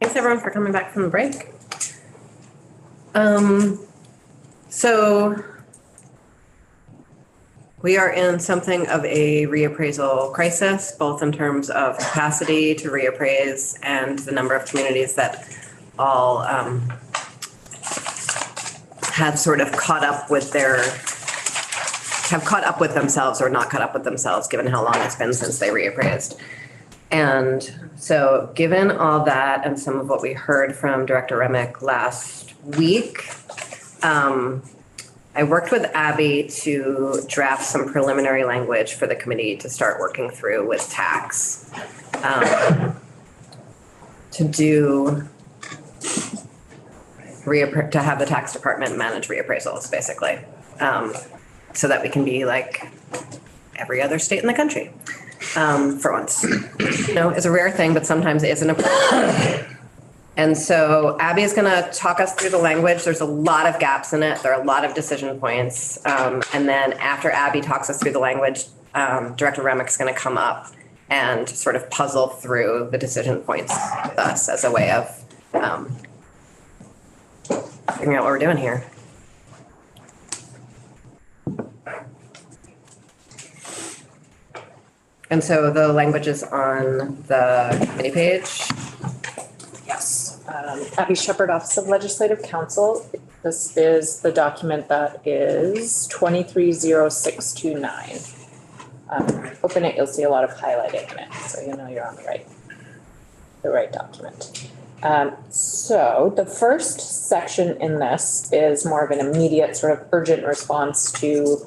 Thanks everyone for coming back from the break. So we are in something of a reappraisal crisis, both in terms of capacity to reappraise and the number of communities that all have sort of caught up with themselves or not caught up with themselves, given how long it's been since they reappraised. And so given all that and some of what we heard from Director Remick last week, I worked with Abby to draft some preliminary language for the committee to start working through with tax. To have the tax department manage reappraisals, basically. So that we can be like every other state in the country, for once. You know, it's a rare thing, but sometimes it isn't a. And so Abby is going to talk us through the language. There's a lot of gaps in it. There are a lot of decision points. And then after Abby talks us through the language, Director Remick is going to come up and sort of puzzle through the decision points with us as a way of figuring out what we're doing here. And so the language is on the committee page. Yes. Abby Shepherd, Office of Legislative Counsel. This is the document that is 230629. Open it, you'll see a lot of highlighting in it, so you know you're on the right document. So the first section in this is more of an immediate sort of urgent response to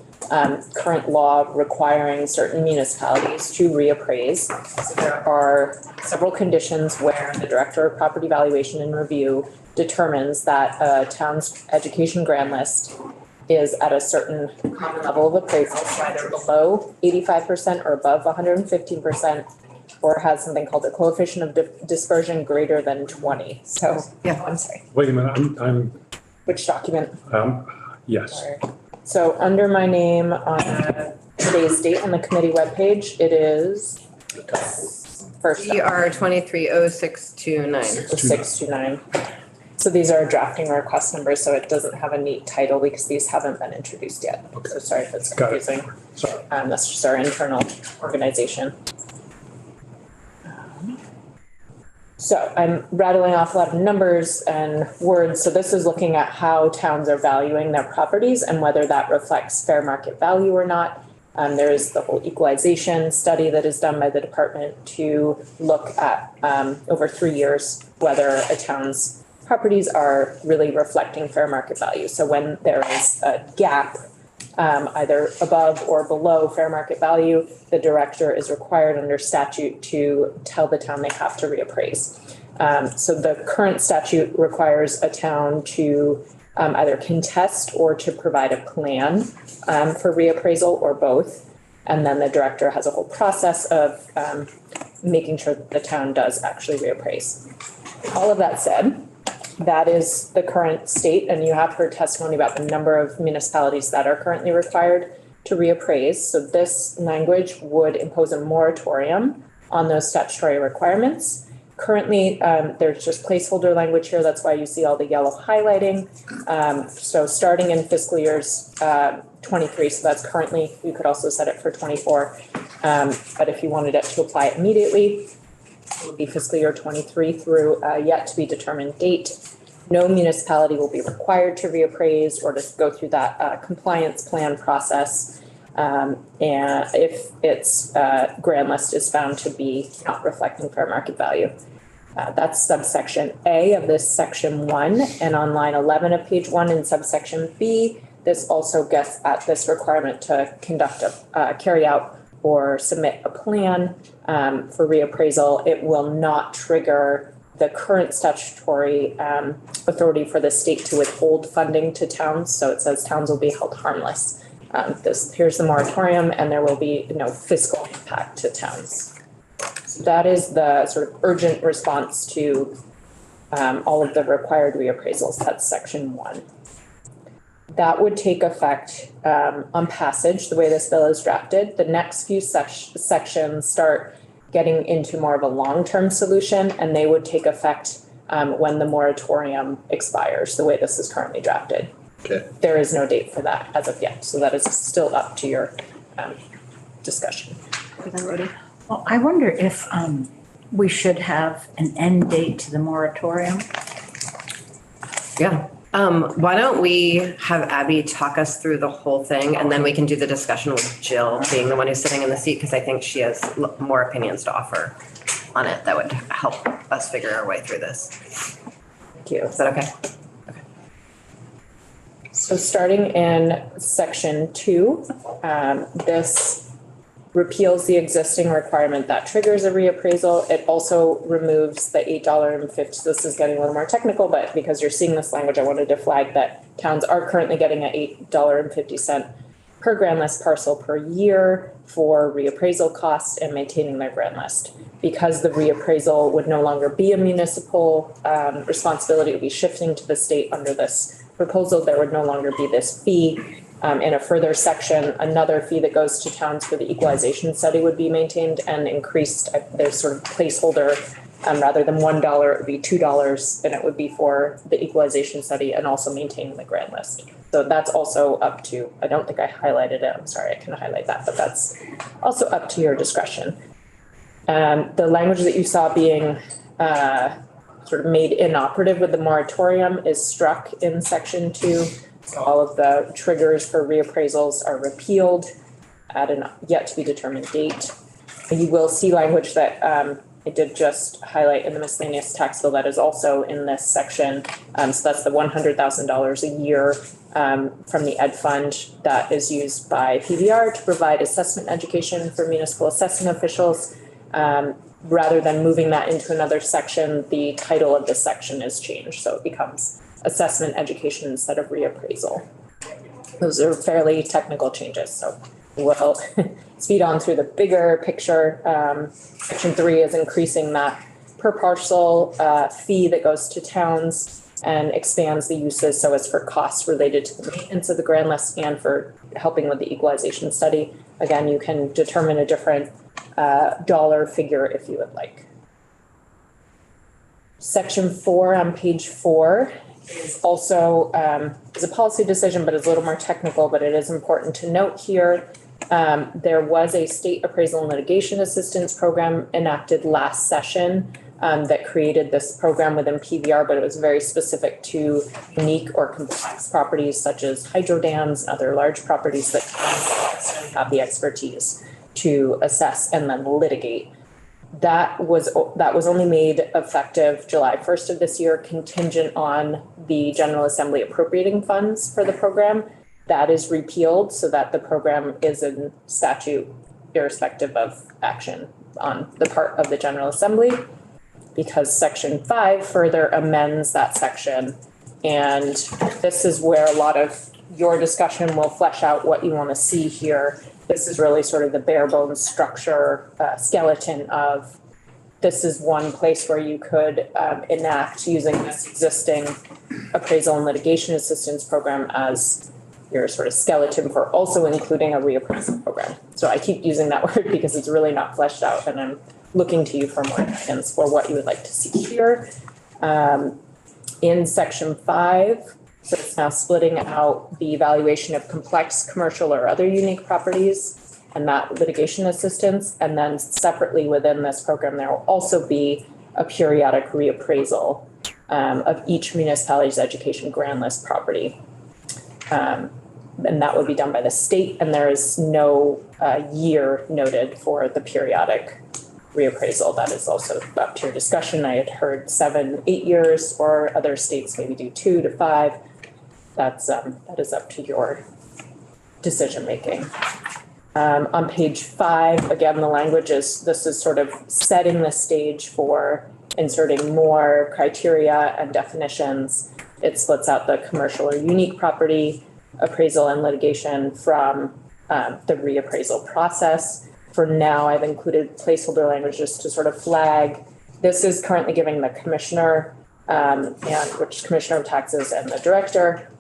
current law requiring certain municipalities to reappraise. So there are several conditions where the Director of Property Valuation and Review determines that a town's education grand list is at a certain common level of appraisal, so either below 85% or above 115%, or has something called a coefficient of dispersion greater than 20. So, yeah, I'm sorry. Wait a minute, I'm. Which document? Yes. Sorry. So under my name on today's date on the committee webpage, it is first. ER 230629. 629. So these are drafting request numbers, so it doesn't have a neat title because these haven't been introduced yet. Okay. So sorry if it's confusing. Sorry. That's just our internal organization. So I'm rattling off a lot of numbers and words. So this is looking at how towns are valuing their properties and whether that reflects fair market value or not. There's the whole equalization study that is done by the department to look at over 3 years whether a town's properties are really reflecting fair market value. So when there is a gap, either above or below fair market value, the director is required under statute to tell the town they have to reappraise. So the current statute requires a town to either contest or to provide a plan for reappraisal or both. And then the director has a whole process of making sure that the town does actually reappraise. All of that said, that is the current state, and you have heard testimony about the number of municipalities that are currently required to reappraise. So this language would impose a moratorium on those statutory requirements. Currently, there's just placeholder language here. That's why you see all the yellow highlighting. So starting in fiscal years 23, so that's currently, you could also set it for 24. But if you wanted it to apply immediately, it would be fiscal year 23 through yet to be determined date. No municipality will be required to reappraise or to go through that compliance plan process. And if its grand list is found to be not reflecting fair market value. That's subsection A of this section 1, and on line 11 of page 1 in subsection B, this also gets at this requirement to carry out or submit a plan for reappraisal. It will not trigger the current statutory authority for the state to withhold funding to towns. So it says towns will be held harmless. Here's the moratorium, and there will be no fiscal impact to towns. So that is the sort of urgent response to all of the required reappraisals. That's section 1. That would take effect on passage, the way this bill is drafted. The next few sections start getting into more of a long-term solution, and they would take effect when the moratorium expires, the way this is currently drafted. Okay. There is no date for that as of yet, so that is still up to your discussion. Well, I wonder if we should have an end date to the moratorium. Yeah. Why don't we have Abby talk us through the whole thing and then we can do the discussion with Jill being the one who's sitting in the seat, because I think she has more opinions to offer on it that would help us figure our way through this. Thank you. Is that okay? So starting in section 2, this repeals the existing requirement that triggers a reappraisal. It also removes the $8.50. This is getting a little more technical, but because you're seeing this language, I wanted to flag that towns are currently getting an $8.50 per grand list parcel per year for reappraisal costs and maintaining their grand list. Because the reappraisal would no longer be a municipal responsibility, it would be shifting to the state under this proposal. There would no longer be this fee. In a further section, another fee that goes to towns for the equalization study would be maintained and increased. There's sort of placeholder, rather than $1, it would be $2, and it would be for the equalization study and also maintaining the grand list. So that's also up to, I don't think I highlighted it. I'm sorry, I can highlight that, but that's also up to your discretion. The language that you saw being sort of made inoperative with the moratorium is struck in section 2. So all of the triggers for reappraisals are repealed at an yet to be determined date. And you will see language that I did just highlight in the miscellaneous tax bill that is also in this section. So that's the $100,000 a year from the Ed Fund that is used by PBR to provide assessment education for municipal assessing officials. Rather than moving that into another section, the title of this section is changed. So it becomes assessment education instead of reappraisal. Those are fairly technical changes, so we'll speed on through the bigger picture. Section 3 is increasing that per parcel fee that goes to towns and expands the uses so as for costs related to the maintenance of the grand list and for helping with the equalization study. Again, you can determine a different dollar figure if you would like. Section 4 on page 4 is also is a policy decision, but it's a little more technical, but it is important to note here. There was a state appraisal and litigation assistance program enacted last session that created this program within PBR, but it was very specific to unique or complex properties such as hydro dams and other large properties that have the expertise to assess and then litigate. That was only made effective July 1st of this year, contingent on the General Assembly appropriating funds for the program. That is repealed so that the program is in statute irrespective of action on the part of the General Assembly, because Section 5 further amends that section. And this is where a lot of your discussion will flesh out what you want to see here. This is really sort of the bare bones structure skeleton of this is one place where you could enact using this existing appraisal and litigation assistance program as your sort of skeleton for also including a reappraisal program. So I keep using that word because it's really not fleshed out, and I'm looking to you for more guidance for what you would like to see here. In Section 5, so it's now splitting out the evaluation of complex commercial or other unique properties and that litigation assistance. And then separately within this program, there will also be a periodic reappraisal of each municipality's education grand list property. And that would be done by the state, and there is no year noted for the periodic reappraisal. That is also up to your discussion. I had heard 7, 8 years, or other states maybe do 2 to 5. That is up to your decision making. On page 5, again, the language this is sort of setting the stage for inserting more criteria and definitions. It splits out the commercial or unique property appraisal and litigation from the reappraisal process. For now, I've included placeholder language just to sort of flag. This is currently giving the commissioner, which commissioner of taxes and the director,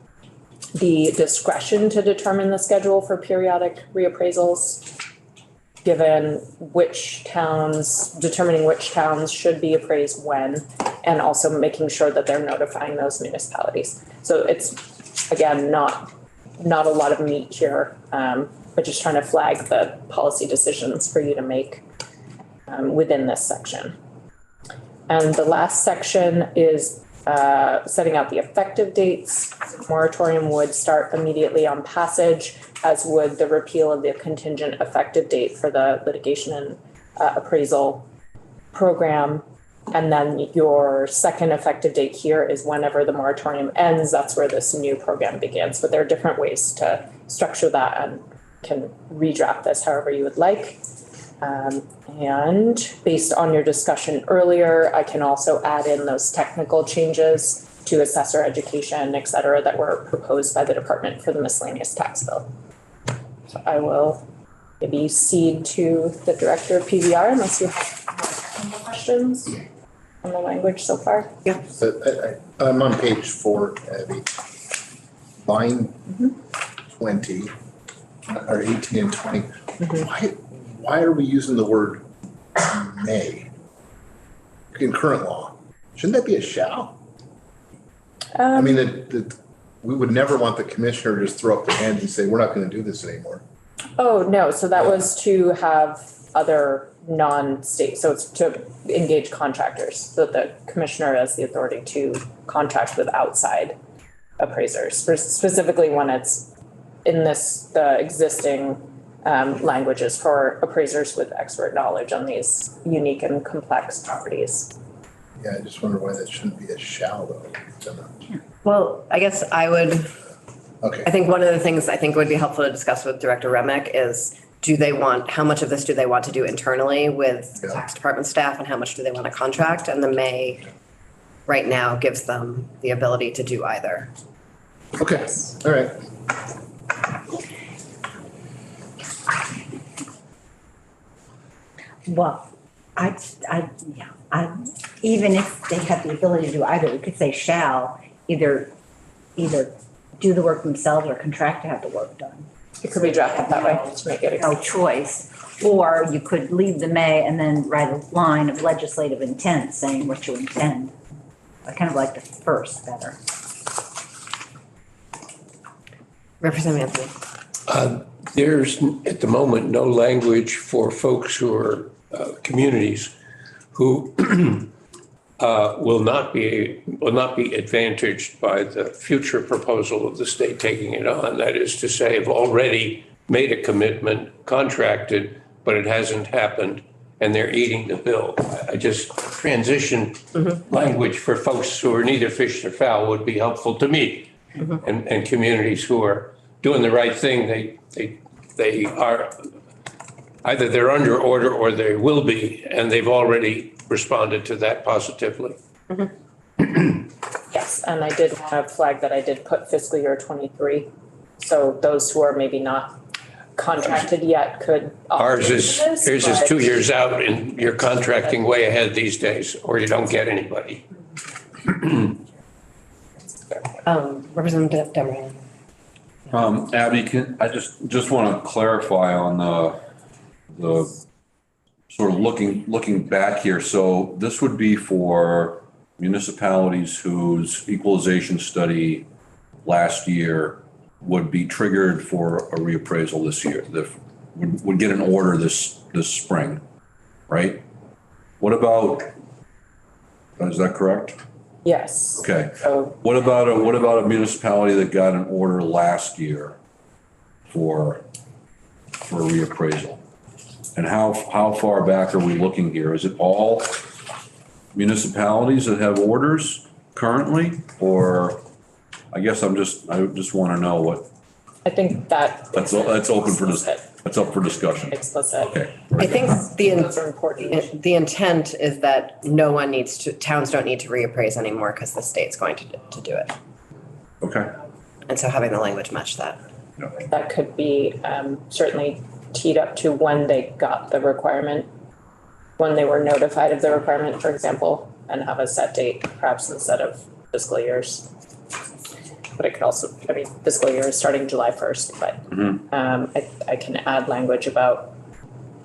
the discretion to determine the schedule for periodic reappraisals, determining which towns should be appraised when, and also making sure that they're notifying those municipalities. So it's, again, not a lot of meat here, but just trying to flag the policy decisions for you to make within this section. And the last section is setting out the effective dates. The moratorium would start immediately on passage, as would the repeal of the contingent effective date for the litigation and appraisal program. And then your second effective date here is whenever the moratorium ends. That's where this new program begins. But there are different ways to structure that, and can redraft this however you would like. And based on your discussion earlier, I can also add in those technical changes to assessor education, et cetera, that were proposed by the department for the miscellaneous tax bill. So I will maybe cede to the director of PVR unless you have any questions on the language so far. Yeah. So I'm on page 4, Abby. Line 20, or 18 and 20. Why are we using the word may in current law? Shouldn't that be a shall? I mean, we would never want the commissioner to just throw up their hands and say, we're not going to do this anymore. Oh, no, so that was to have other non-state, so it's to engage contractors, so the commissioner has the authority to contract with outside appraisers, specifically when it's in the existing languages for appraisers with expert knowledge on these unique and complex properties. Yeah, I just wonder why that shouldn't be a shall though. Well, I guess I Okay. think one of the things I think would be helpful to discuss with Director Remick is, how much of this do they want to do internally with Yeah. tax department staff, and how much do they want to contract? And the may right now gives them the ability to do either. Okay, all right. Well, even if they have the ability to do either, we could say shall either do the work themselves or contract to have the work done. It could be drafted that way to make it. No choice. Or you could leave the may and then write a line of legislative intent saying what you intend. I kind of like the first better. Representative Anthony. There's at the moment no language for folks who are communities who will not be advantaged by the future proposal of the state taking it on. That is to say, have already made a commitment, contracted, but it hasn't happened, and they're eating the bill. I just transition language for folks who are neither fish nor fowl would be helpful to me, and communities who are doing the right thing. They are either they're under order or they will be, and they've already responded to that positively. Yes, and I did have flagged that I did put fiscal year 23. So those who are maybe not contracted yet could. Ours is 2 years out, and you're contracting way ahead these days, or you don't get anybody. Representative Demmerle. Abby, I just want to clarify on the sort of looking back here. So this would be for municipalities whose equalization study last year would be triggered for a reappraisal this year, that would get an order this spring, right? What about, is that correct? Yes. Okay. So What about a municipality that got an order last year for reappraisal? And how far back are we looking here? Is it all municipalities that have orders currently? Or I guess I just want to know what, I think that's open for this, that's up for discussion. explicit. Okay. I think Those are important. the intent is that towns don't need to reappraise anymore because the state's going to do it. Okay. And so having the language match that. That could be certainly teed up to when they got the requirement, when they were notified of the requirement, for example, and have a set date, perhaps instead of fiscal years. But it could also, fiscal year is starting July 1st, but I can add language about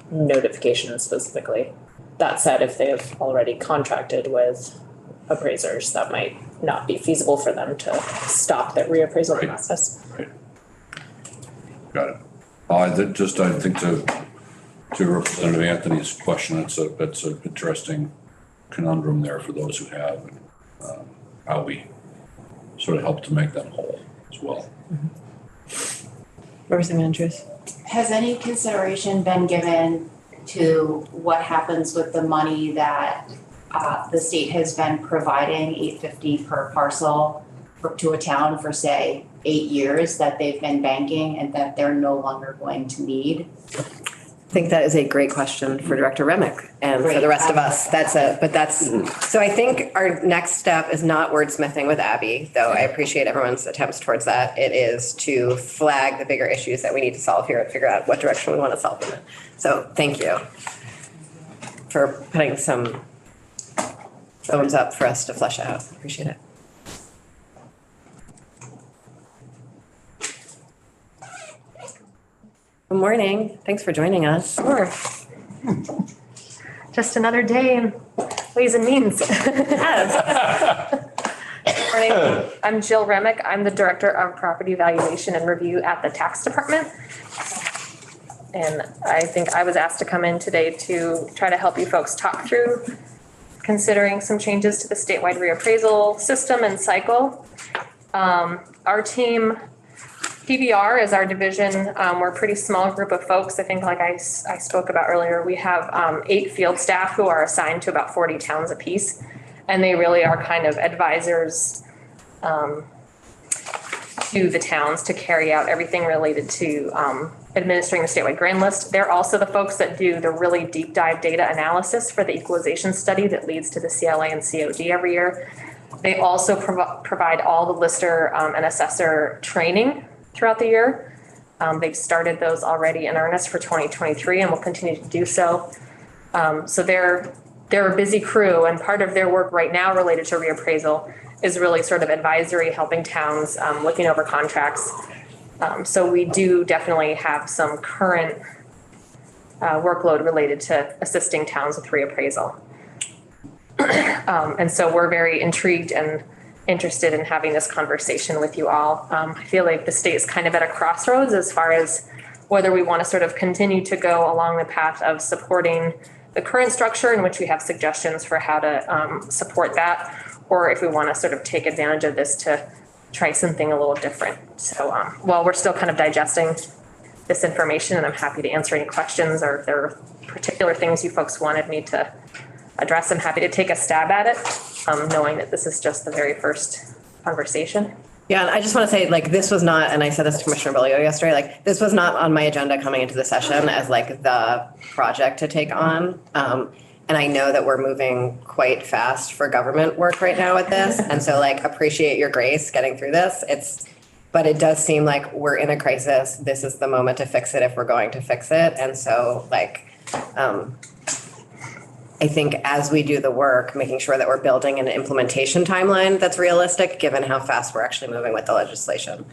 notification specifically. That said, if they have already contracted with appraisers, that might not be feasible for them to stop their reappraisal Right. process. Got it. I think to Representative Anthony's question, that's an interesting conundrum there for those who have, and how we sort of help to make them whole as well. Representative Andrews? Has any consideration been given to what happens with the money that the state has been providing, $850 per parcel to a town for, say, 8 years that they've been banking and that they're no longer going to need? I think that is a great question for Director Remick and for the rest of us. So I think our next step is not wordsmithing with Abby, though I appreciate everyone's attempts towards that. It is to flag the bigger issues that we need to solve here and figure out what direction we want to solve them in. So thank you for putting some bones up for us to flesh out. Appreciate it. Good morning. Thanks for joining us. Sure. Just another day in Ways and Means. Morning. I'm Jill Remick. I'm the Director of Property Valuation and Review at the Tax Department. And I think I was asked to come in today to try to help you folks talk through considering some changes to the statewide reappraisal system and cycle. Our team, PBR is our division. We're a pretty small group of folks. I think like I spoke about earlier, we have 8 field staff who are assigned to about 40 towns apiece. And they really are kind of advisors to the towns to carry out everything related to administering the statewide grand list. They're also the folks that do the really deep dive data analysis for the equalization study that leads to the CLA and COD every year. They also provide all the lister and assessor training throughout the year. They've started those already in earnest for 2023 and will continue to do so. So they're a busy crew, and part of their work right now related to reappraisal is really sort of advisory, helping towns, looking over contracts. So we do definitely have some current workload related to assisting towns with reappraisal. And so we're very intrigued and interested in having this conversation with you all. I feel like the state is kind of at a crossroads as far as whether we want to sort of continue to go along the path of supporting the current structure, in which we have suggestions for how to support that, or if we want to sort of take advantage of this to try something a little different. So while we're still kind of digesting this information, and I'm happy to answer any questions, or if there are particular things you folks wanted me to address, I'm happy to take a stab at it, knowing that this is just the very first conversation. Yeah, and I just want to say, like, this was not, and I said this to Commissioner Bellio yesterday, like, this was not on my agenda coming into the session as like the project to take on. And I know that we're moving quite fast for government work right now with this. And so like, appreciate your grace getting through this. But it does seem like we're in a crisis. This is the moment to fix it if we're going to fix it. And so like, I think as we do the work, making sure that we're building an implementation timeline that's realistic, given how fast we're actually moving with the legislation.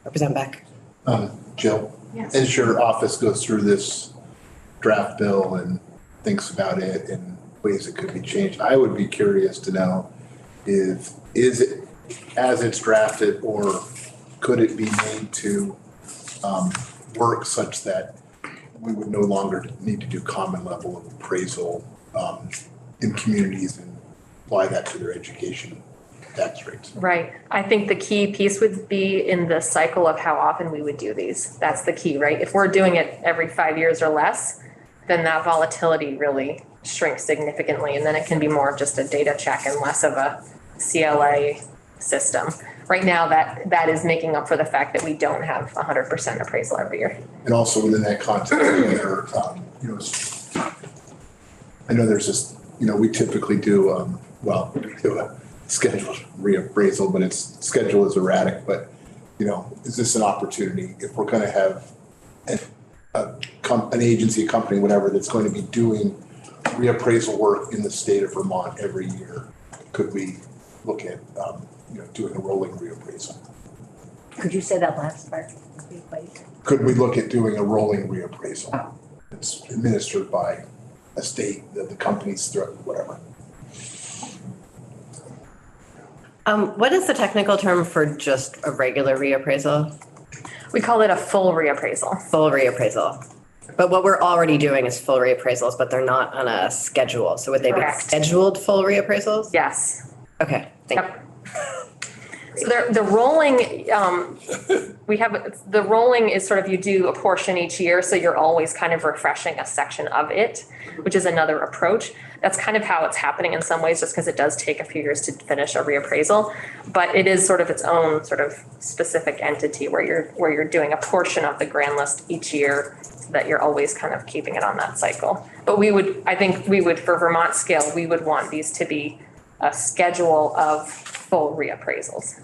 Representative Beck. Jill, Yes. as your office goes through this draft bill and thinks about it in ways it could be changed, I would be curious to know is it as it's drafted, or could it be made to work such that we would no longer need to do common level of appraisal in communities and apply that to their education tax rates? Right. I think the key piece would be in the cycle of how often we would do these. That's the key, right? If we're doing it every 5 years or less, then that volatility really shrinks significantly. And then it can be more of just a data check and less of a CLA system. Right now, that is making up for the fact that we don't have 100% appraisal every year. And also within that context, there, I know there's this, we typically do, we do a scheduled reappraisal, but its schedule is erratic. But, is this an opportunity if we're going to have an agency, a company, whatever, that's going to be doing reappraisal work in the state of Vermont every year? Could we look at, doing a rolling reappraisal? Could you say that last part? Could we look at doing a rolling reappraisal? It's administered by a state, the company's through, whatever. What is the technical term for just a regular reappraisal? We call it a full reappraisal. Full reappraisal. But what we're already doing is full reappraisals, but they're not on a schedule. So would they be Correct. scheduled full reappraisals? Yes. Okay, thank you. Yep. So the rolling, the rolling is sort of, you do a portion each year, so you're always kind of refreshing a section of it, which is another approach. That's kind of how it's happening in some ways, just because it does take a few years to finish a reappraisal. But it is sort of its own sort of specific entity where you're doing a portion of the grand list each year, so that you're always kind of keeping it on that cycle. But I think we would, for Vermont scale, we would want these to be a schedule of full reappraisals.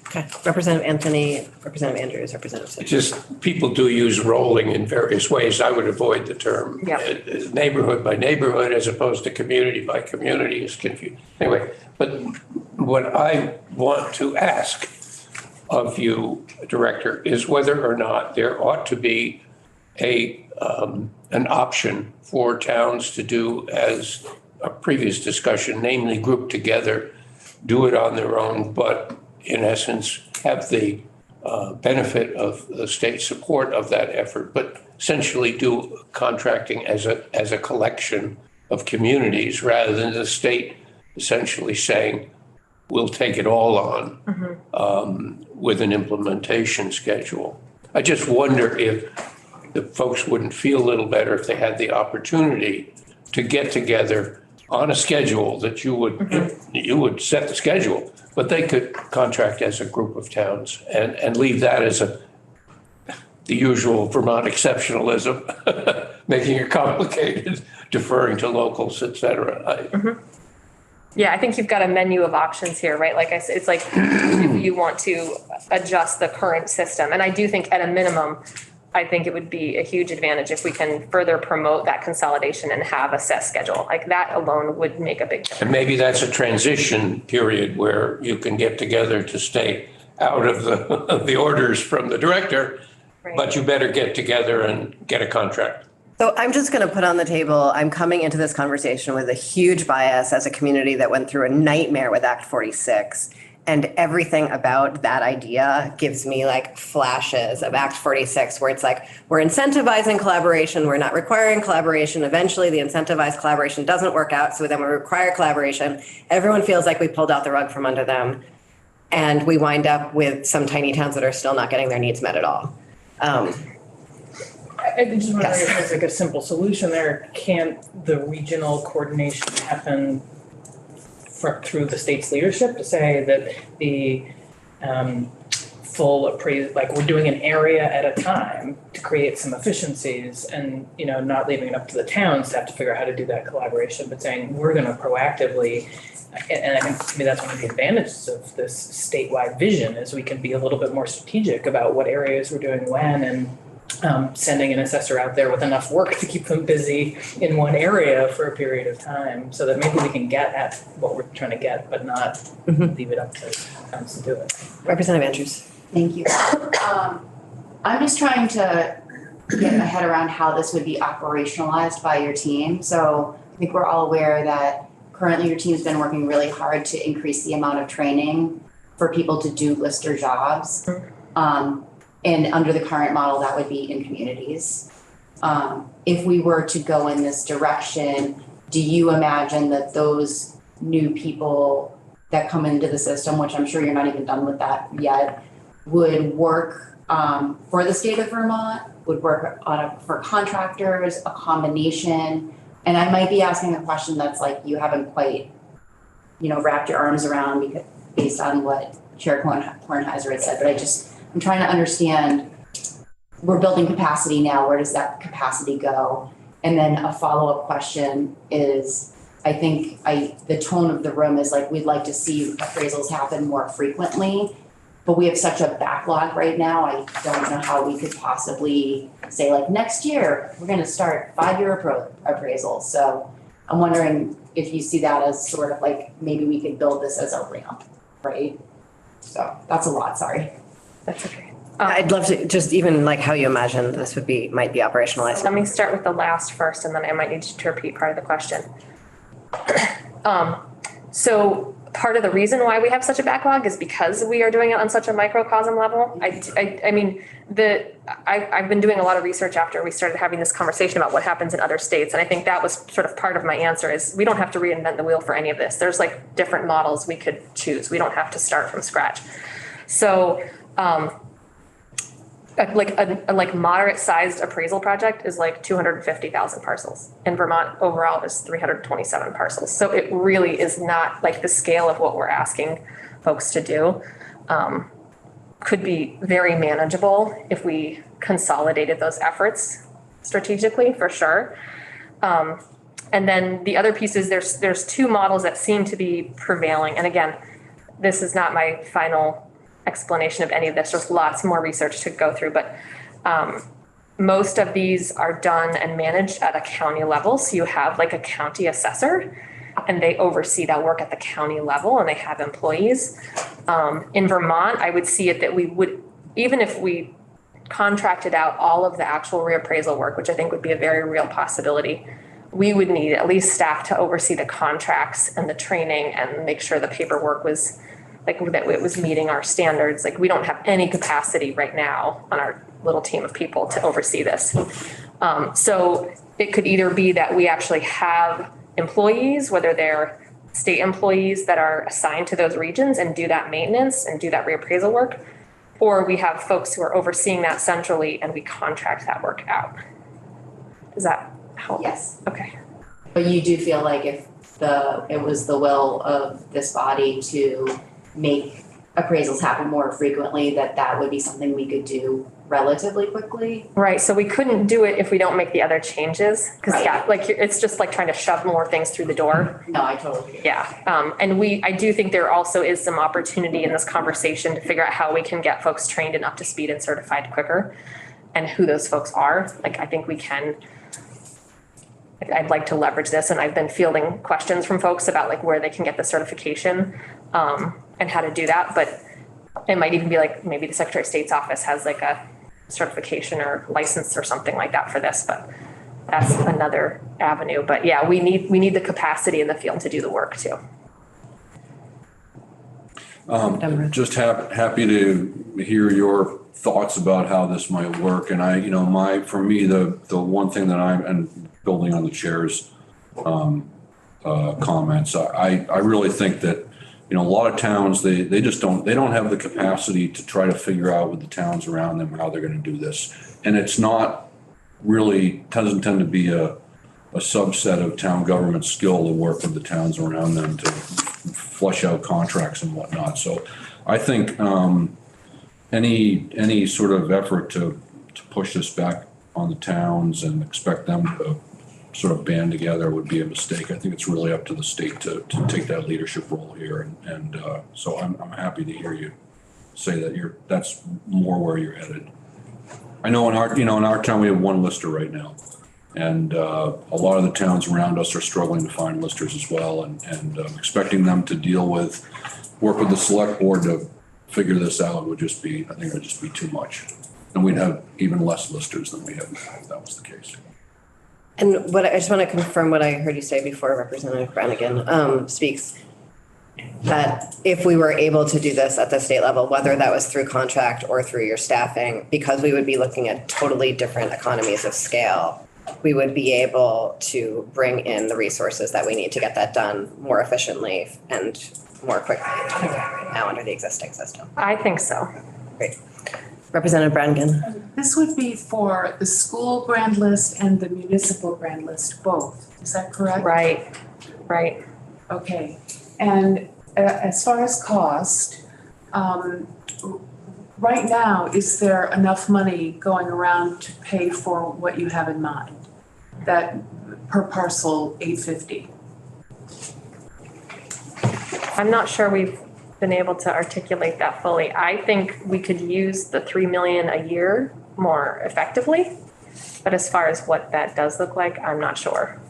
Okay, Representative Anthony, Representative Andrews, Representative Sims. Just, people do use rolling in various ways. I would avoid the term. Yep. Neighborhood by neighborhood as opposed to community by community is confusing. Anyway, but what I want to ask of you, Director, is whether or not there ought to be an option for towns to do, as a previous discussion, namely group together, do it on their own, but in essence, have the benefit of the state support of that effort, but essentially do contracting as a collection of communities rather than the state essentially saying, we'll take it all on with an implementation schedule. I just wonder if the folks wouldn't feel a little better if they had the opportunity to get together on a schedule that you would set the schedule, but they could contract as a group of towns and leave that as the usual Vermont exceptionalism, making it complicated, deferring to locals, et cetera. Yeah, I think you've got a menu of options here, right? Like I said, it's like if you want to adjust the current system. And I do think at a minimum, I think it would be a huge advantage if we can further promote that consolidation and have a set schedule. Like that alone would make a big difference. And maybe that's a transition period where you can get together to stay out of the orders from the director, but you better get together and get a contract. So I'm just going to put on the table, I'm coming into this conversation with a huge bias as a community that went through a nightmare with Act 46. And everything about that idea gives me like flashes of Act 46, where it's like, we're incentivizing collaboration, we're not requiring collaboration. Eventually, the incentivized collaboration doesn't work out, so then we require collaboration. Everyone feels like we pulled out the rug from under them. And we wind up with some tiny towns that are still not getting their needs met at all. I just wonder if there's like a simple solution there. Can't the regional coordination happen through the state's leadership to say that the full appraisal, like we're doing an area at a time to create some efficiencies and, you know, not leaving it up to the towns to have to figure out how to do that collaboration, but saying we're going to proactively, and I think maybe that's one of the advantages of this statewide vision is we can be a little bit more strategic about what areas we're doing when and sending an assessor out there with enough work to keep them busy in one area for a period of time so that maybe we can get at what we're trying to get, but not leave it up to towns to do it. Representative Andrews. Thank you. I'm just trying to get my head around how this would be operationalized by your team. So I think we're all aware that currently your team's been working really hard to increase the amount of training for people to do lister jobs. And under the current model, that would be in communities. If we were to go in this direction, do you imagine that those new people that come into the system, which I'm sure you're not even done with that yet, would work for the state of Vermont, would work for contractors, a combination? And I might be asking a question that's like you haven't quite, wrapped your arms around because, based on what Chair Kornheiser had said, but I'm trying to understand, we're building capacity now, where does that capacity go? And then a follow-up question is, I think the tone of the room is like, we'd like to see appraisals happen more frequently, but we have such a backlog right now, I don't know how we could possibly say like, next year, we're gonna start 5-year appraisals. So I'm wondering if you see that as sort of like, maybe we could build this as a ramp, right? So that's a lot, sorry. That's okay. I'd love to just even like how you imagine this might be operationalized. Let me start with the last first, and then I might need you to repeat part of the question. So part of the reason why we have such a backlog is because we are doing it on such a microcosm level. I mean, I've been doing a lot of research after we started having this conversation about what happens in other states. And I think that was sort of part of my answer is we don't have to reinvent the wheel for any of this. There's like different models we could choose. We don't have to start from scratch. So, like moderate sized appraisal project is like 250,000 parcels. In Vermont overall is 327 parcels. So it really is not like the scale of what we're asking folks to do. Could be very manageable if we consolidated those efforts strategically, for sure. And then the other piece is there's two models that seem to be prevailing. And again, this is not my final explanation of any of this, just lots more research to go through. But most of these are done and managed at a county level. So you have like a county assessor and they oversee that work at the county level and they have employees. In Vermont, I would see it that we would, even if we contracted out all of the actual reappraisal work, which I think would be a very real possibility, we would need at least staff to oversee the contracts and the training and make sure the paperwork was like that it was meeting our standards. Like we don't have any capacity right now on our little team of people to oversee this. So it could either be that we actually have employees, whether they're state employees that are assigned to those regions and do that maintenance and do that reappraisal work, or we have folks who are overseeing that centrally and we contract that work out. Does that help? Yes. Okay. But you do feel like if it was the will of this body to make appraisals happen more frequently, that would be something we could do relatively quickly? Right, so we couldn't do it if we don't make the other changes, because Right. yeah, like it's just like trying to shove more things through the door. No, I totally agree. Yeah, and I do think there also is some opportunity in this conversation to figure out how we can get folks trained and up to speed and certified quicker, and who those folks are. Like, I think we can, like, I'd like to leverage this, and I've been fielding questions from folks about like where they can get the certification, and how to do that, but it might even be like, maybe the Secretary of State's office has like a certification or license or something like that for this, but that's another avenue. But yeah, we need the capacity in the field to do the work too. Just happy to hear your thoughts about how this might work. And for me, the one thing that and building on the chair's comments, I really think that, a lot of towns, they don't have the capacity to try to figure out with the towns around them how they're going to do this. And it's not really, doesn't tend to be a subset of town government skill to work with the towns around them to flush out contracts and whatnot. So I think any sort of effort to push this back on the towns and expect them to sort of band together would be a mistake. I think it's really up to the state to take that leadership role here. And so I'm happy to hear you say that that's more where you're headed. I know in our town, we have one lister right now. And a lot of the towns around us are struggling to find listers as well. And expecting them to work with the select board to figure this out would just be too much. And we'd have even less listers than we have if that was the case. And I just want to confirm what I heard you say before Representative Brannigan speaks, that if we were able to do this at the state level, whether that was through contract or through your staffing, because we would be looking at totally different economies of scale, we would be able to bring in the resources that we need to get that done more efficiently and more quickly than we can right now under the existing system. I think so. Great. Representative Brannigan. This would be for the school grand list and the municipal grand list, both. Is that correct? Right. Okay. And as far as cost, right now, is there enough money going around to pay for what you have in mind? That per parcel $850? I'm not sure we've been able to articulate that fully. I think we could use the 3 million a year more effectively, but as far as what that does look like, I'm not sure.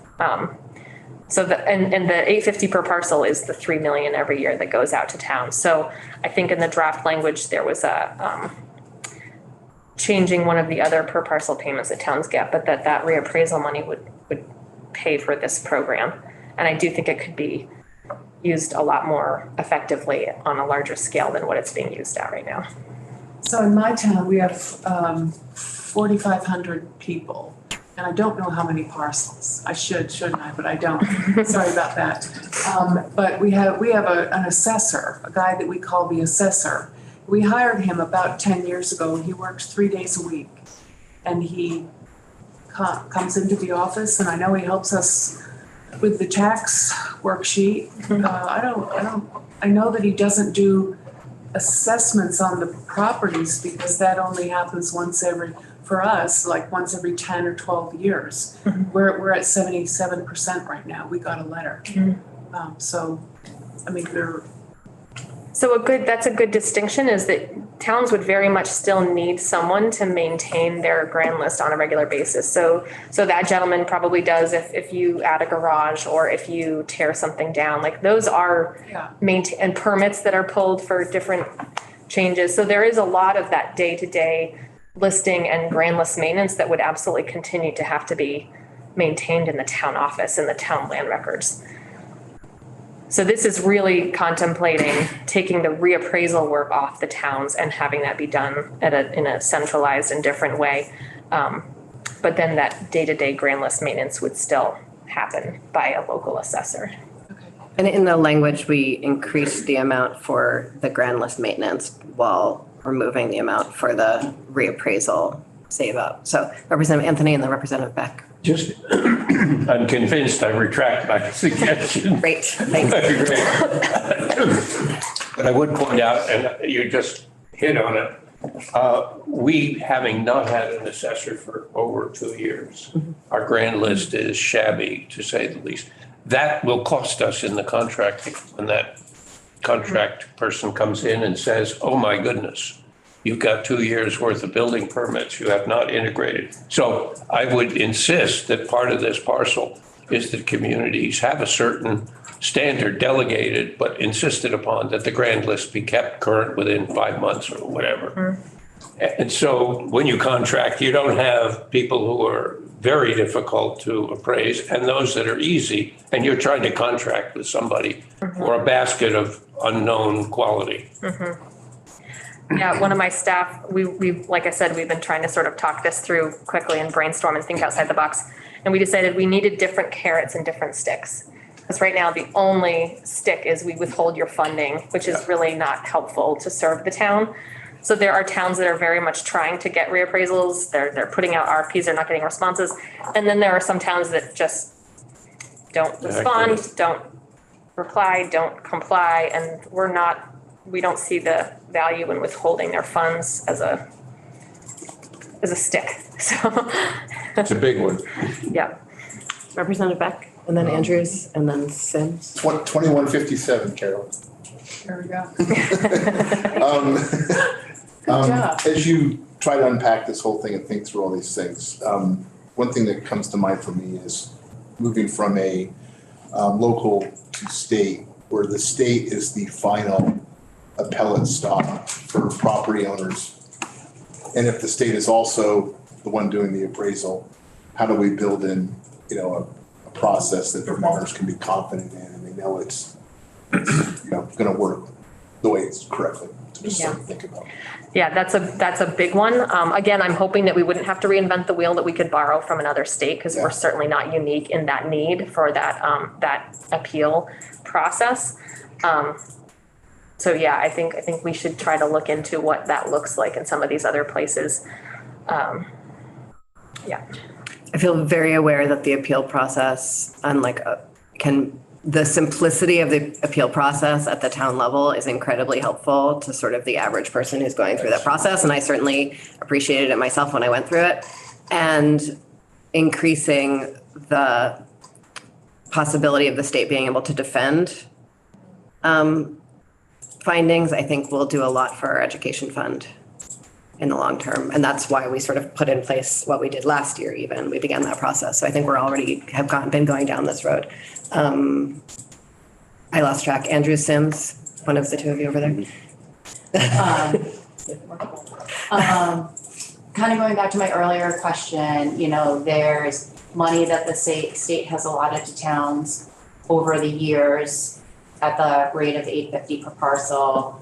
So the 850 per parcel is the 3 million every year that goes out to towns. So I think in the draft language there was a changing one of the other per parcel payments that towns get, but that reappraisal money would pay for this program. And I do think it could be used a lot more effectively on a larger scale than what it's being used at right now. So in my town, we have 4,500 people, and I don't know how many parcels. I shouldn't I? But I don't. Sorry about that. But we have an assessor, a guy that we call the assessor. We hired him about 10 years ago. He works 3 days a week, and he comes into the office, and I know he helps us with the tax worksheet. I know that he doesn't do assessments on the properties because that only happens for us, like once every 10 or 12 years. We're at 77% right now. We got a letter. So, I mean, that's a good distinction, is that towns would very much still need someone to maintain their grand list on a regular basis. So that gentleman probably does if you add a garage or if you tear something down, like those are and permits that are pulled for different changes. So there is a lot of that day-to-day listing and grand list maintenance that would absolutely continue to have to be maintained in the town office and the town land records. So this is really contemplating taking the reappraisal work off the towns and having that be done in a centralized and different way. But then that day-to-day grand list maintenance would still happen by a local assessor. And in the language, we increased the amount for the grand list maintenance while removing the amount for the reappraisal save up. So Representative Anthony and then Representative Beck. Just, I'm convinced, I retract my suggestion. Great, thanks. But I would point out, and you just hit on it, we, having not had an assessor for over 2 years, our grand list is shabby, to say the least. That will cost us in the contract when that contract person comes in and says, oh my goodness, you've got 2 years worth of building permits you have not integrated. So I would insist that part of this parcel is that communities have a certain standard delegated, but insisted upon that the grand list be kept current within 5 months or whatever. And so when you contract, you don't have people who are very difficult to appraise and those that are easy, and you're trying to contract with somebody for a basket of unknown quality. Yeah, one of my staff, we like I said, we've been trying to sort of talk this through quickly and brainstorm and think outside the box. And we decided we needed different carrots and different sticks. Because right now the only stick is we withhold your funding, which is really not helpful to serve the town. So there are towns that are very much trying to get reappraisals. They're putting out RFPs, they're not getting responses. And then there are some towns that just don't respond, don't reply, don't comply, and we don't see the value in withholding their funds as a stick. So It's a big one. Yeah. Representative Beck and then Andrews and then Sims. 2157, Carol. there we go. Good job. As you try to unpack this whole thing and think through all these things, one thing that comes to mind for me is moving from a local to state, where the state is the final appellate stop for property owners. And if the state is also the one doing the appraisal, how do we build in, a process that Vermonters can be confident in and they know it's gonna work the way it's correctly, to just sort of think about. yeah, that's a big one. Again, I'm hoping that we wouldn't have to reinvent the wheel, that we could borrow from another state, because we're certainly not unique in that need for that appeal process. So yeah, I think we should try to look into what that looks like in some of these other places. Yeah. I feel very aware that the appeal process, unlike the simplicity of the appeal process at the town level is incredibly helpful to sort of the average person who's going through that process. And I certainly appreciated it myself when I went through it. And increasing the possibility of the state being able to defend findings, I think will do a lot for our education fund in the long term. And that's why we sort of put in place what we did last year even. We began that process. So I think we're already been going down this road. I lost track. Andrew Sims, one of the two of you over there. Kind of going back to my earlier question, there's money that the state has allotted to towns over the years at the rate of $8.50 per parcel.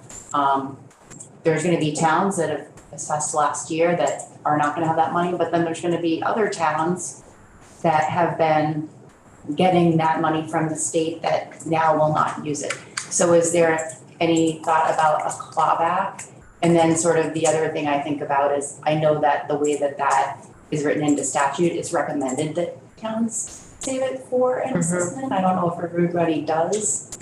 There's gonna be towns that have assessed last year that are not gonna have that money, but then there's gonna be other towns that have been getting that money from the state that now will not use it. So is there any thought about a clawback? And then sort of the other thing I think about is, I know that the way that that is written into statute, it's recommended that towns save it for an assessment. I don't know if everybody does.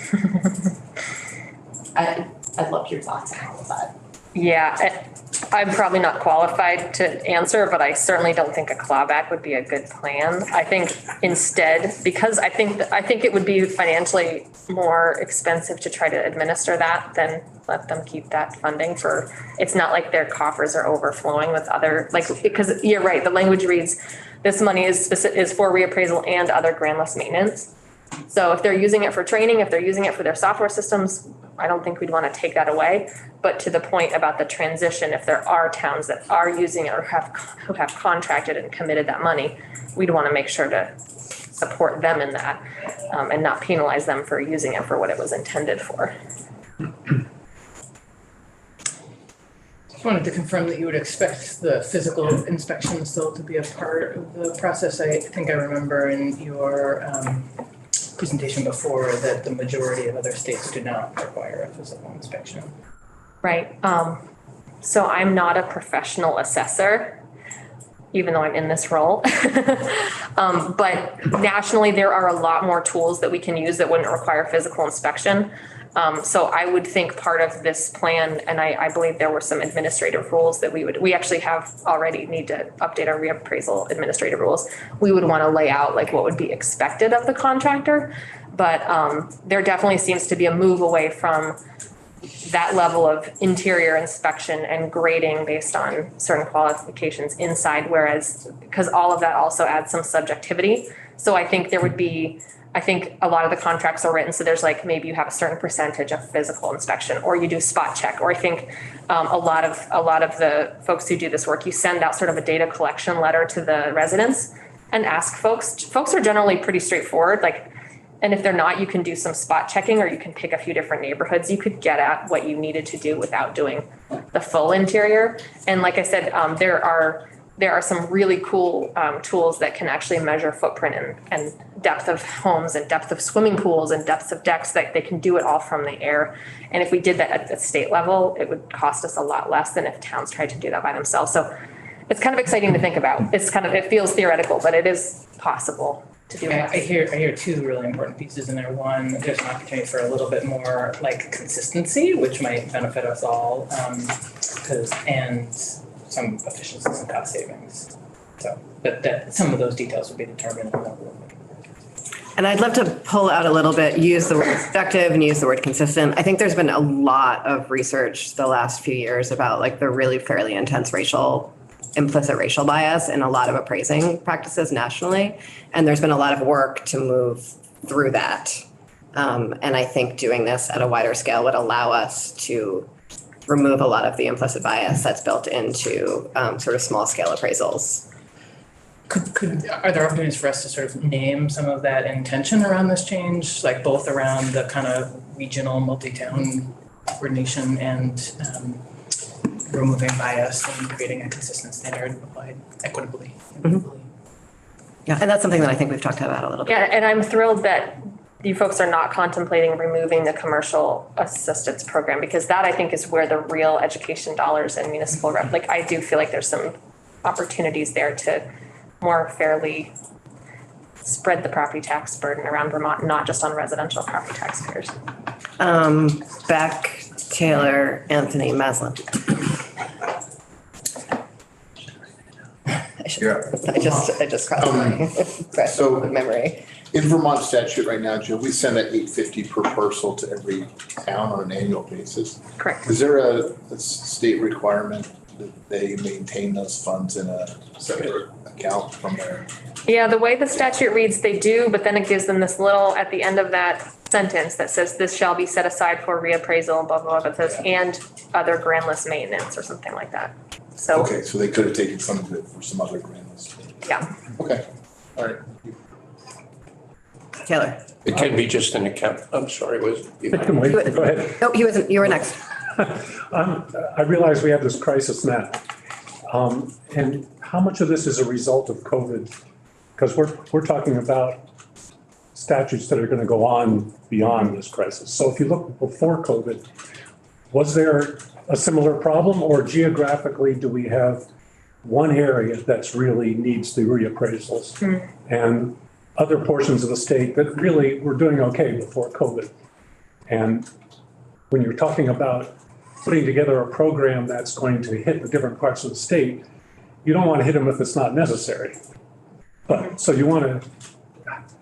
I'd love your thoughts on all of that. Yeah, I'm probably not qualified to answer, but I certainly don't think a clawback would be a good plan. I think instead, because I think it would be financially more expensive to try to administer that than let them keep that funding for, it's not like their coffers are overflowing with other, like, because you're right, the language reads, this money is for reappraisal and other grandless maintenance. So if they're using it for training, if they're using it for their software systems, I don't think we'd want to take that away. But to the point about the transition, if there are towns that are using it or who have contracted and committed that money, we'd want to make sure to support them in that and not penalize them for using it for what it was intended for. Just wanted to confirm that you would expect the physical inspection still to be a part of the process. I think I remember in your presentation before that the majority of other states do not require a physical inspection. Right. So I'm not a professional assessor, even though I'm in this role. But nationally, there are a lot more tools that we can use that wouldn't require physical inspection. So I would think part of this plan, and I believe there were some administrative rules that we actually have already need to update our reappraisal administrative rules. We would want to lay out like what would be expected of the contractor. But there definitely seems to be a move away from that level of interior inspection and grading based on certain qualifications inside, whereas, because all of that also adds some subjectivity. So I think there would be, I think a lot of the contracts are written, so there's like, maybe you have a certain percentage of physical inspection, or you do spot check, or I think a lot of the folks who do this work, you send out sort of a data collection letter to the residents and ask folks. Folks are generally pretty straightforward, like, and if they're not, you can do some spot checking, or you can pick a few different neighborhoods. You could get at what you needed to do without doing the full interior. And like I said, there are some really cool tools that can actually measure footprint and depth of homes and depth of swimming pools and depths of decks, that they can do it all from the air. And if we did that at the state level, it would cost us a lot less than if towns tried to do that by themselves. So it's kind of exciting to think about. It feels theoretical, but it is possible to do. I hear two really important pieces in there. One, there's an opportunity for a little bit more like consistency, which might benefit us all, and some efficiencies and cost savings. So, but that some of those details will be determined in the rule. And I'd love to pull out a little bit, use the word effective and use the word consistent. I think there's been a lot of research the last few years about like the really fairly intense implicit racial bias in a lot of appraising practices nationally. And there's been a lot of work to move through that. And I think doing this at a wider scale would allow us to remove a lot of the implicit bias that's built into sort of small scale appraisals. Are there opportunities for us to sort of name some of that intention around this change, like both around the kind of regional multi-town coordination and removing bias and creating a consistent standard applied equitably? Mm-hmm. Yeah, and that's something that I think we've talked about a little bit. Yeah, and I'm thrilled that you folks are not contemplating removing the commercial assistance program, because that I think is where the real education dollars and municipal rep, like I do feel like there's some opportunities there to more fairly spread the property tax burden around Vermont, not just on residential property taxpayers. Beck, Taylor, Anthony, Maslin. I just crossed my so- memory. In Vermont statute right now, Jill, we send that $8.50 per parcel to every town on an annual basis. Correct. Is there a state requirement that they maintain those funds in a separate account from their? Yeah, the way the statute reads, they do, but then it gives them this little, at the end of that sentence that says, this shall be set aside for reappraisal, blah, blah, blah, that says, and other grandless maintenance or something like that. So, Okay, so they could have taken some of it for some other grants. yeah. Okay, all right. Taylor. It can be just an account. I'm sorry, was I can wait. Go ahead. No, he wasn't, you were next. I realize we have this crisis now. And how much of this is a result of COVID? Because we're talking about statutes that are going to go on beyond this crisis. So if you look before COVID, was there a similar problem, or geographically do we have one area that's really needs the reappraisals and other portions of the state that really were doing okay before COVID? And when you're talking about putting together a program that's going to hit the different parts of the state, you don't want to hit them if it's not necessary. But so you want to,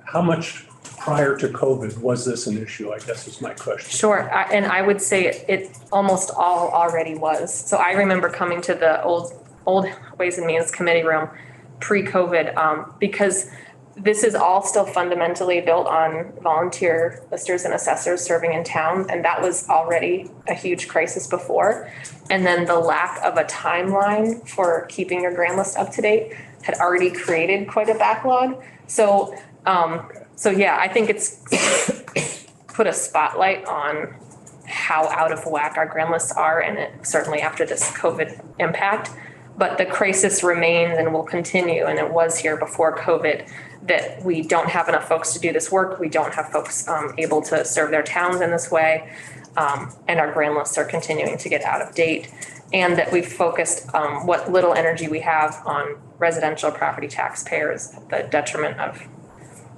how much prior to COVID was this an issue, I guess is my question. Sure, and I would say it almost all already was. So I remember coming to the old Ways and Means Committee room pre-COVID, because this is all still fundamentally built on volunteer listers and assessors serving in town, and that was already a huge crisis before. And then the lack of a timeline for keeping your grand list up to date had already created quite a backlog. So yeah, I think it's put a spotlight on how out of whack our grand lists are, and it certainly after this COVID impact. But the crisis remains and will continue, and it was here before COVID, that we don't have enough folks to do this work. We don't have folks able to serve their towns in this way. And our grand lists are continuing to get out of date. And that we've focused what little energy we have on residential property taxpayers at the detriment of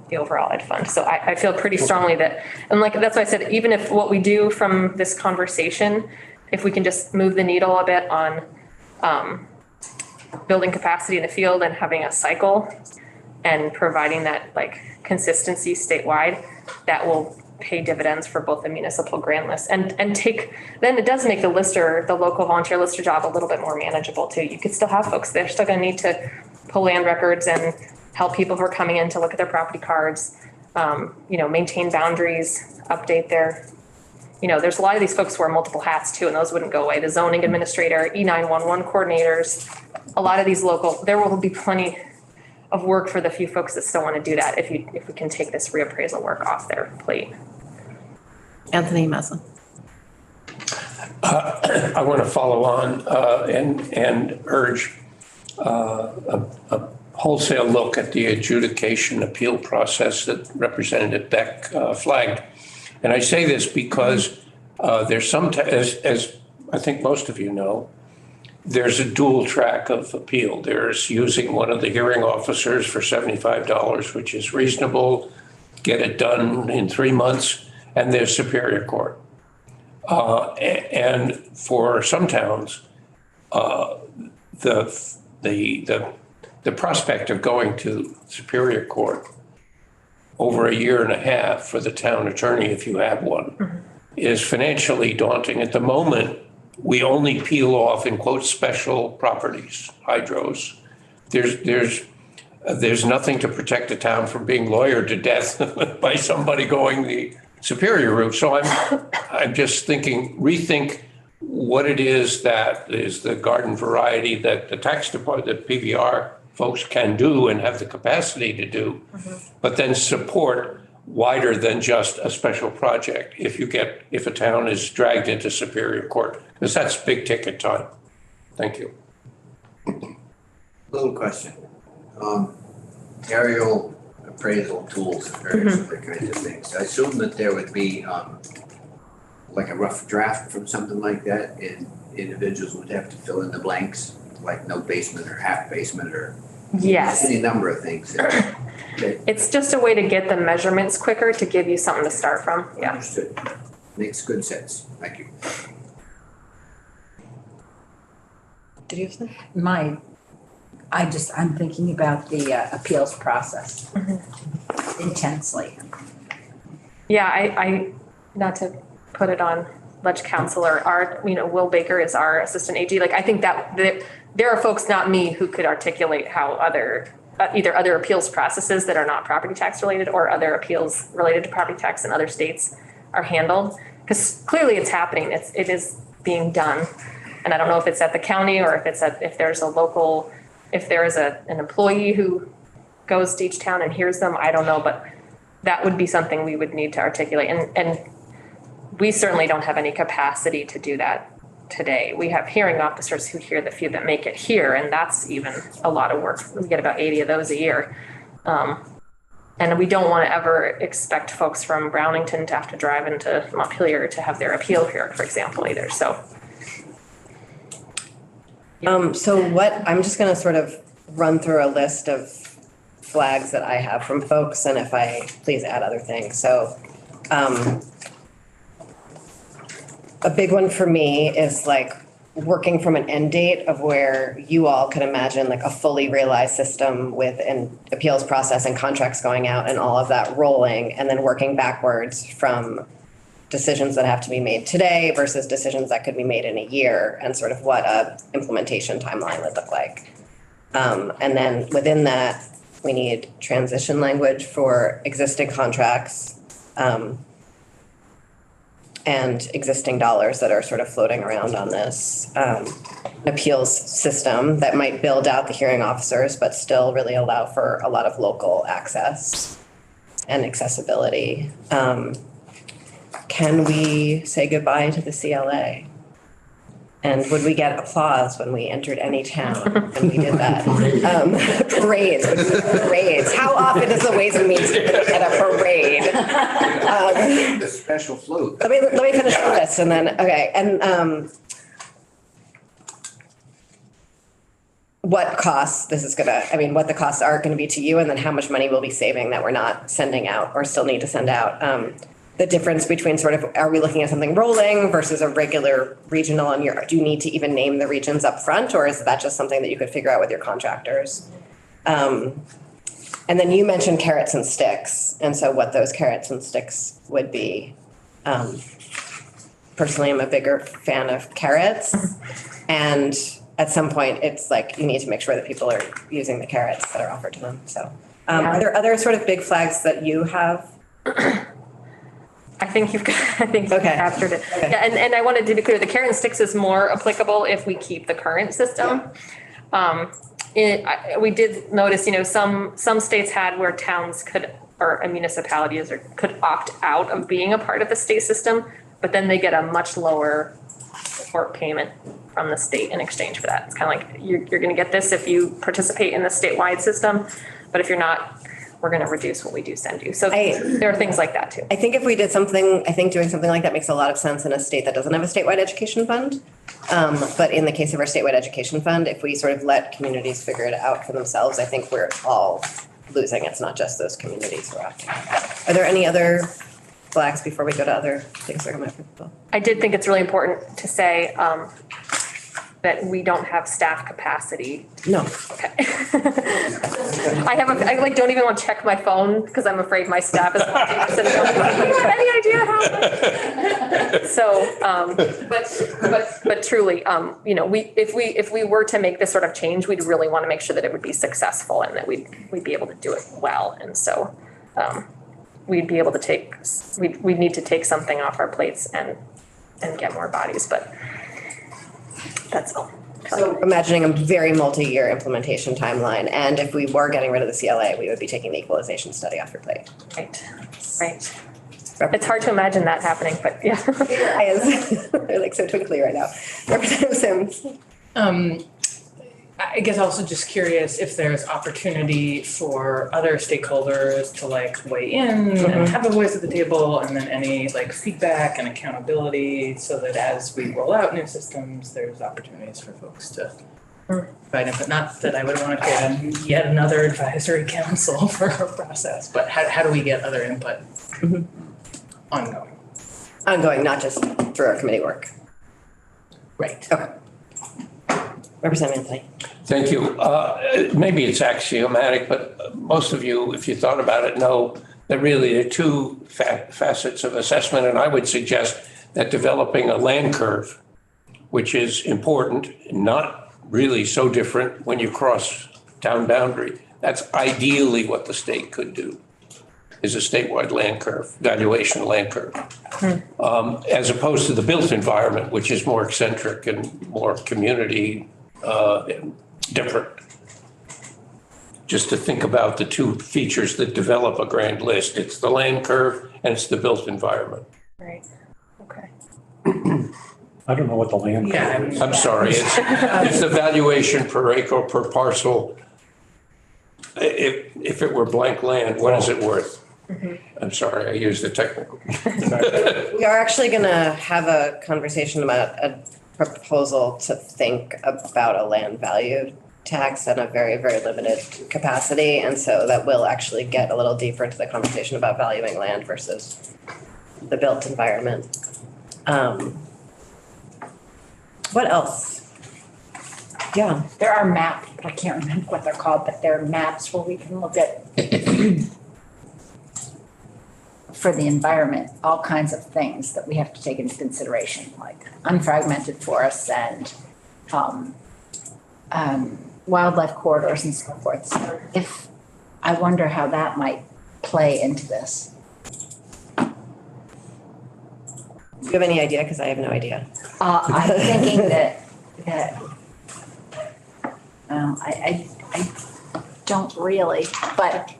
the overall ed fund. So I feel pretty strongly that, and like, that's why I said, even if what we do from this conversation, if we can just move the needle a bit on building capacity in the field and having a cycle and providing that like consistency statewide, that will pay dividends for both the municipal grand list and take, then it does make the lister, the local volunteer lister job a little bit more manageable too. You could still have folks, they're still gonna need to pull land records and help people who are coming in to look at their property cards, maintain boundaries, update their, there's a lot of these folks who wear multiple hats too, and those wouldn't go away. The zoning administrator, E911 coordinators, a lot of these local, there will be plenty of work for the few folks that still want to do that if we can take this reappraisal work off their plate. Anthony Maslin. I want to follow on and urge a wholesale look at the adjudication appeal process that Representative Beck flagged. And I say this because there's as I think most of you know, there's a dual track of appeal. There's using one of the hearing officers for $75, which is reasonable, get it done in 3 months, and there's Superior Court. And for some towns, the prospect of going to Superior Court over a year and a half for the town attorney, if you have one, is financially daunting. At the moment, we only peel off, in quotes, special properties, hydros. There's nothing to protect the town from being lawyered to death by somebody going the superior route. So I'm just thinking, rethink what it is that is the garden variety that the tax department, that PBR folks can do and have the capacity to do, but then support wider than just a special project if a town is dragged into Superior Court, because that's big ticket time. Thank you. Little question. Aerial appraisal tools and various other kinds of things. I assume that there would be like a rough draft from something like that, and individuals would have to fill in the blanks, like no basement or half basement or Yes. any number of things. It's just a way to get the measurements quicker to give you something to start from. Yeah. Understood. Makes good sense. Thank you. Did you have something? I'm thinking about the appeals process intensely. Yeah, I not to put it on Ledge Council or Will Baker is our assistant AG. Like, I think that there are folks, not me, who could articulate how either other appeals processes that are not property tax related or other appeals related to property tax in other states are handled. Because clearly it's happening. It is being done. And I don't know if it's at the county or if there's an employee who goes to each town and hears them. I don't know, but that would be something we would need to articulate. And we certainly don't have any capacity to do that today. We have hearing officers who hear the few that make it here, and that's even a lot of work. We get about 80 of those a year. And we don't want to ever expect folks from Brownington to have to drive into Montpelier to have their appeal heard, for example, either. So. So what, I'm just gonna sort of run through a list of flags that I have from folks, and if I, please add other things. So, a big one for me is like working from an end date of where you all could imagine like a fully realized system with an appeals process and contracts going out and all of that rolling, and then working backwards from decisions that have to be made today versus decisions that could be made in a year, and sort of what a implementation timeline would look like. And then within that, we need transition language for existing contracts, and existing dollars that are sort of floating around on this, an appeals system that might build out the hearing officers, but still really allow for a lot of local access and accessibility. Can we say goodbye to the CLA? And would we get applause when we entered any town and we did that? Parades, parades. How often does the Ways and Means at a parade? The special float. Let me finish the list and then, okay, and what costs this is gonna, I mean, what the costs are gonna be to you, and then how much money we'll be saving that we're not sending out or still need to send out. The difference between sort of, are we looking at something rolling versus a regular regional, and do you need to even name the regions up front, or is that just something that you could figure out with your contractors? And then you mentioned carrots and sticks, and so what those carrots and sticks would be. Personally, I'm a bigger fan of carrots, and at some point, it's like you need to make sure that people are using the carrots that are offered to them. So, are there other sort of big flags that you have? I think you've captured it. Okay. Yeah, and I wanted to be clear, the carrot and sticks is more applicable if we keep the current system. We did notice, some states had where towns could, or municipalities could opt out of being a part of the state system, but then they get a much lower support payment from the state in exchange for that. It's kind of like, you're gonna get this if you participate in the statewide system, but if you're not, we're going to reduce what we do send you. So there are things like that too. I think if we did something, I think doing something like that makes a lot of sense in a state that doesn't have a statewide education fund. But in the case of our statewide education fund, if we sort of let communities figure it out for themselves, I think we're all losing. It's not just those communities who are opting out. Are there any other flags before we go to other things that are coming up? I did think it's really important to say that we don't have staff capacity. No. Okay. I don't even want to check my phone because I'm afraid my staff is watching this and don't have any idea how. So, but truly, if we were to make this sort of change, we'd really want to make sure that it would be successful and that we'd be able to do it well. And so, we'd be able to we'd need to take something off our plates and get more bodies, but that's all. So imagining a very multi-year implementation timeline, and if we were getting rid of the CLA, we would be taking the equalization study off your plate. Right. It's hard to imagine that happening, but yeah. They're like so twinkly right now. Representative Sims. I guess also just curious if there's opportunity for other stakeholders to weigh in and have a voice at the table, and then any feedback and accountability, so that as we roll out new systems, there's opportunities for folks to provide input. Not that I would want to create yet another advisory council for a process, but how do we get other input ongoing? Ongoing, not just through our committee work. Right. Okay. Representative Anthony. Thank you. Maybe it's axiomatic, but most of you, if you thought about it, know that really there are two facets of assessment. And I would suggest that developing a land curve, which is important, not really so different when you cross town boundary. That's ideally what the state could do, is a statewide land curve, valuation land curve, as opposed to the built environment, which is more eccentric and more community different. just to think about the two features that develop a grand list. It's the land curve and it's the built environment. Right, okay. I don't know what the land. Yeah, curve is. I'm sorry, it's the valuation per acre per parcel. If it were blank land, what is it worth? I'm sorry, I used the technical. We are actually gonna have a conversation about a proposal to think about a land value tax in a very, very limited capacity. And so that will actually get a little deeper into the conversation about valuing land versus the built environment. What else? Yeah, There are maps, I can't remember what they're called, but they're maps where we can look at for the environment, all kinds of things that we have to take into consideration, like unfragmented forests and wildlife corridors and so forth. So I wonder how that might play into this. do you have any idea? Because I have no idea. I'm thinking that, I don't really, but,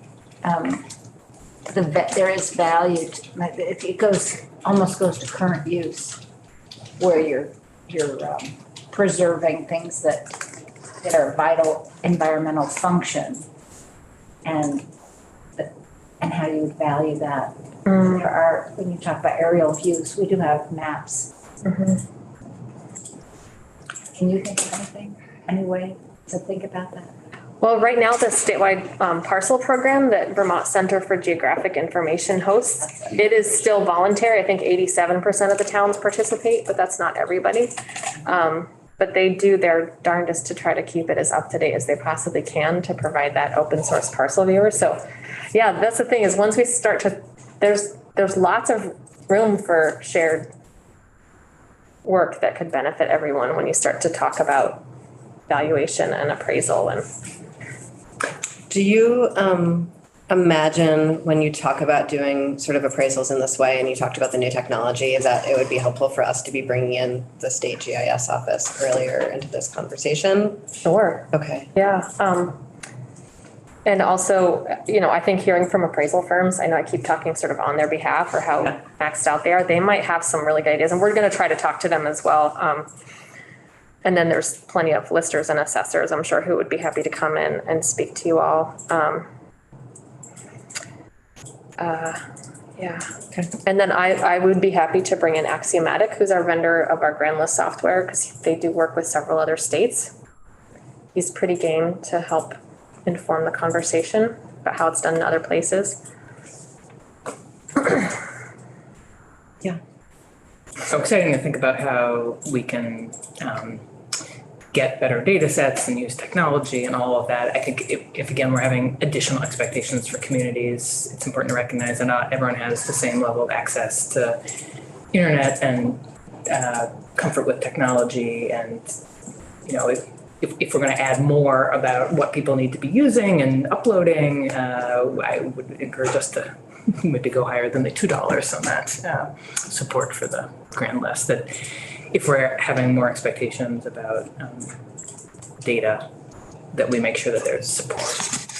there is value, it almost goes to current use, where you're preserving things that are vital environmental function, and how you value that. There are, when you talk about aerial views, we do have maps. Can you think of any way to think about that? Well, right now, the statewide parcel program that Vermont Center for Geographic Information hosts, it is still voluntary. I think 87% of the towns participate, but that's not everybody. But they do their darndest to try to keep it as up to date as they possibly can to provide that open source parcel viewer. So yeah, that's the thing, is once we start to, there's lots of room for shared work that could benefit everyone when you start to talk about valuation and appraisal. And Do you imagine, when you talk about doing sort of appraisals in this way, and you talked about the new technology, is that it would be helpful for us to be bringing in the state GIS office earlier into this conversation? sure, Okay. yeah. And also, I think hearing from appraisal firms, I know I keep talking sort of on their behalf or how maxed out they are, they might have some really good ideas, and we're gonna try to talk to them as well. And then there's plenty of listers and assessors, I'm sure, who would be happy to come in and speak to you all. Yeah. Okay. And then I would be happy to bring in Axiomatic, who's our vendor of our grand list software, because they do work with several other states. He's pretty game to help inform the conversation about how it's done in other places. Yeah. So exciting to think about how we can get better data sets and use technology and all of that. I think if again, we're having additional expectations for communities, it's important to recognize that not everyone has the same level of access to internet and comfort with technology. And, if we're going to add more about what people need to be using and uploading, I would encourage us to maybe go higher than the $2 on that support for the grand list. That if we're having more expectations about data, that we make sure that there's support,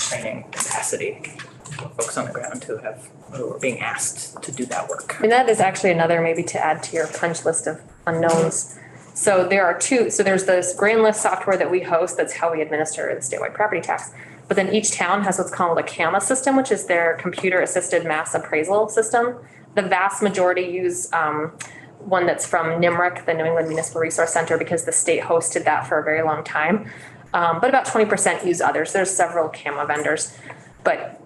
training, capacity for folks on the ground who are being asked to do that work. And that is actually another, maybe to add to your punch list of unknowns. So there are two, so there's this grand list software that we host, that's how we administer the statewide property tax. But then each town has what's called a CAMA system, which is their computer assisted mass appraisal system. The vast majority use one that's from NIMRIC, the New England Municipal Resource Center, because the state hosted that for a very long time. But about 20% use others. There's several CAMA vendors. But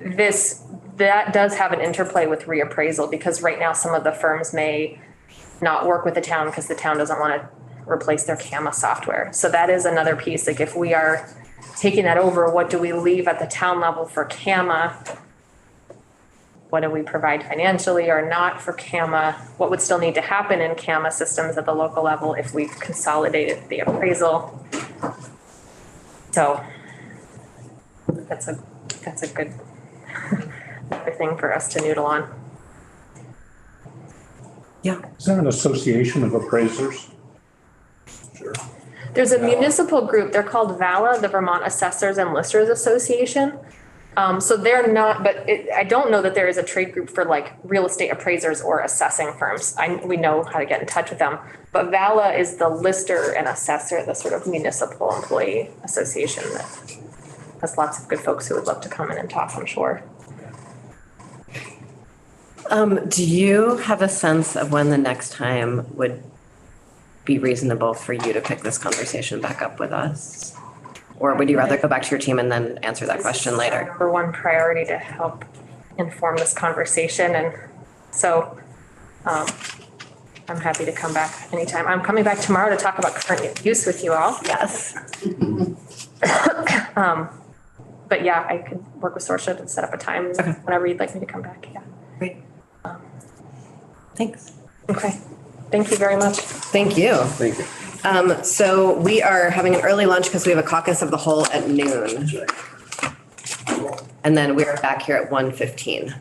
that does have an interplay with reappraisal, because right now some of the firms may not work with the town because the town doesn't want to replace their CAMA software. So that is another piece. Like, if we are taking that over, what do we leave at the town level for CAMA? What do we provide financially or not for CAMA? What would still need to happen in CAMA systems at the local level if we've consolidated the appraisal? So that's a good another thing for us to noodle on. Is there an association of appraisers? Sure. There's a municipal group, they're called VALA, the Vermont Assessors and Listers Association. So they're not, but I don't know that there is a trade group for like real estate appraisers or assessing firms. We know how to get in touch with them. But VALA is the lister and assessor, the sort of municipal employee association that has lots of good folks who would love to come in and talk, I'm sure. Do you have a sense of when the next time would be reasonable for you to pick this conversation back up with us? Or would you rather go back to your team and then answer that question later? Number one priority to help inform this conversation. And so I'm happy to come back anytime. I'm coming back tomorrow to talk about current use with you all. Yes. But yeah, I could work with Sorsha to set up a time whenever you'd like me to come back. Yeah. Great. Thanks. Okay. Thank you very much. Thank you. Thank you. So we are having an early lunch because we have a caucus of the whole at noon. And then we are back here at 1:15.